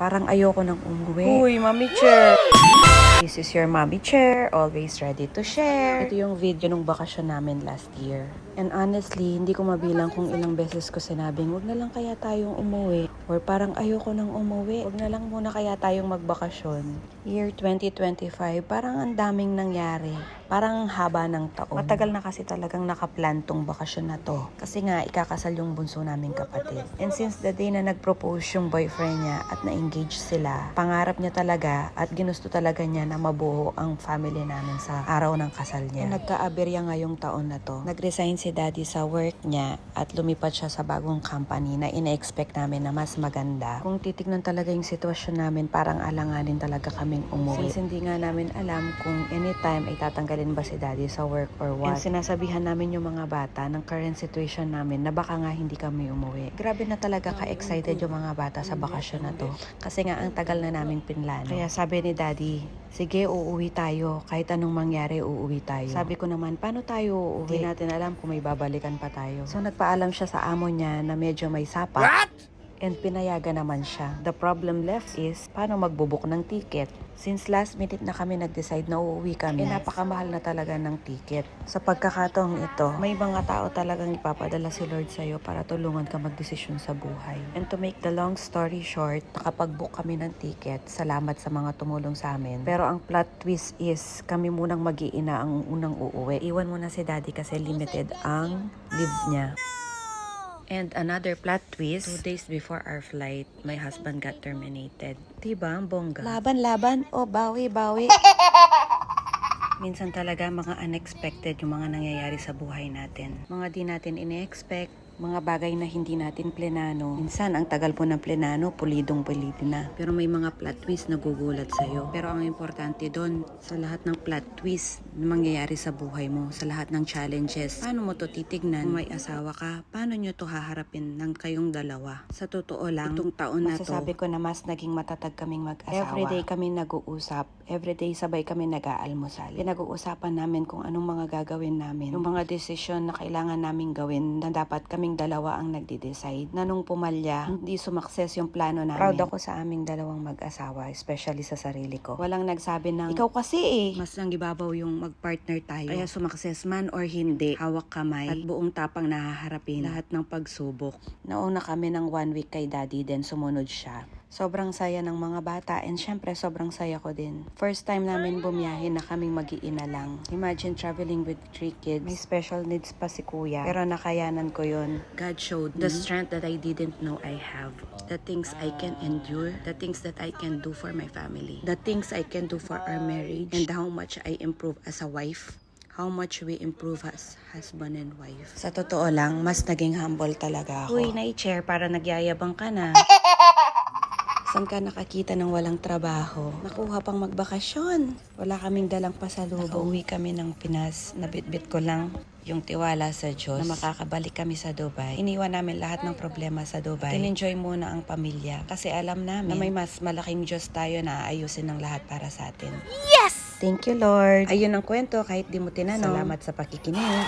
Parang ayoko nang umuwi. Uy, Mami Chair! This is your mommy chair, always ready to share. Ito yung video nung bakasyon namin last year. And honestly, hindi ko mabilang kung ilang beses ko sinabing, wag na lang kaya tayong umuwi. Or parang ayoko nang umuwi. Wag na lang muna kaya tayong magbakasyon. Year 2025, parang ang daming nangyari. Parang ang haba ng taon. Matagal na kasi talagang nakaplan tong bakasyon na to. Kasi nga, ikakasal yung bunso naming kapatid. And since the day na nag-propose yung boyfriend niya at na-engage sila, pangarap niya talaga at ginusto talaga niya na mabuo ang family namin sa araw ng kasal niya. And nagka-aberya ngayong taon na to. Nag-resign si daddy sa work niya at lumipat siya sa bagong company na ina-expect namin na mas maganda. Kung titignan talaga yung sitwasyon namin, parang alanganin talaga kaming umuwi. Since hindi nga namin alam kung anytime ay tatanggalin ba si daddy sa work or what. And sinasabihan namin yung mga bata ng current situation namin na baka nga hindi kami umuwi. Grabe na talaga ka-excited yung mga bata sa bakasyon na to. Kasi nga ang tagal na namin pinlano. Kaya sabi ni daddy, sige, uuwi tayo. Kahit anong mangyari, uuwi tayo. Sabi ko naman, paano tayo uuwi? Hindi natin alam kung may babalikan pa tayo. So nagpaalam siya sa amo niya na medyo may sapa. What? And pinayagan naman siya. The problem left is, paano magbubuk ng ticket? Since last minute na kami nag-decide na uuwi kami, napakamahal na talaga ng ticket. Sa pagkakataong ito, may mga tao talagang ipapadala si Lord sa'yo para tulungan ka magdesisyon sa buhay. And to make the long story short, nakapag-book kami ng ticket. Salamat sa mga tumulong sa amin. Pero ang plot twist is, kami munang mag-iina ang unang uuwi. Iwan muna si daddy kasi limited ang leave niya. And another plot twist, 2 days before our flight, my husband got terminated. Diba, ang bongga? Laban, o bawi. Minsan talaga mga unexpected yung mga nangyayari sa buhay natin. Mga di natin ine-expect, mga bagay na hindi natin plenano. Minsan, ang tagal po ng plenano, pulidong-pulidi na. Pero may mga plot twist na gugulat sa'yo. Pero ang importante doon, sa lahat ng plot twist na mangyayari sa buhay mo, sa lahat ng challenges, paano mo to titignan? Kung may asawa ka, paano nyo to haharapin ng kayong dalawa? Sa totoo lang, itong taon na to, masasabi ko na mas naging matatag kaming mag-asawa. Everyday kami nag-uusap. Everyday sabay kami nag-aalmusal. Pinag-uusapan namin kung anong mga gagawin namin. Yung mga desisyon na kailangan namin gawin na dapat kaming dalawa ang nagde-decide. Na nung pumalya, hindi sumakses yung plano namin. Proud ako sa aming dalawang mag-asawa, especially sa sarili ko. Walang nagsabi ng, ikaw kasi mas nangibabaw yung mag-partner tayo. Kaya sumakses man or hindi, hawak kamay at buong tapang nahaharapin lahat ng pagsubok. Nauna kami ng 1 week kay daddy, then sumunod siya. Sobrang saya ng mga bata and syempre sobrang saya ko din. First time namin bumiyahe na kaming mag-iina lang. Imagine traveling with 3 kids. May special needs pa si kuya. Pero nakayanan ko yun. God showed the strength that I didn't know I have. The things I can endure. The things that I can do for my family. The things I can do for our marriage. And how much I improve as a wife. How much we improve as husband and wife. Sa totoo lang, mas naging humble talaga ako. Uy, nai-chair para nagyayabang ka na. Saan ka nakakita ng walang trabaho? Nakuha pang magbakasyon. Wala kaming dalang pasalubong. Nakauwi kami ng Pinas. Nabitbit ko lang yung tiwala sa Diyos na makakabalik kami sa Dubai. Iniwan namin lahat ng problema sa Dubai. Enjoy muna ang pamilya. Kasi alam namin na may mas malaking Diyos tayo na aayusin ng lahat para sa atin. Yes! Thank you, Lord. Ayun ang kwento kahit di mo tinanong. Salamat sa pakikinig.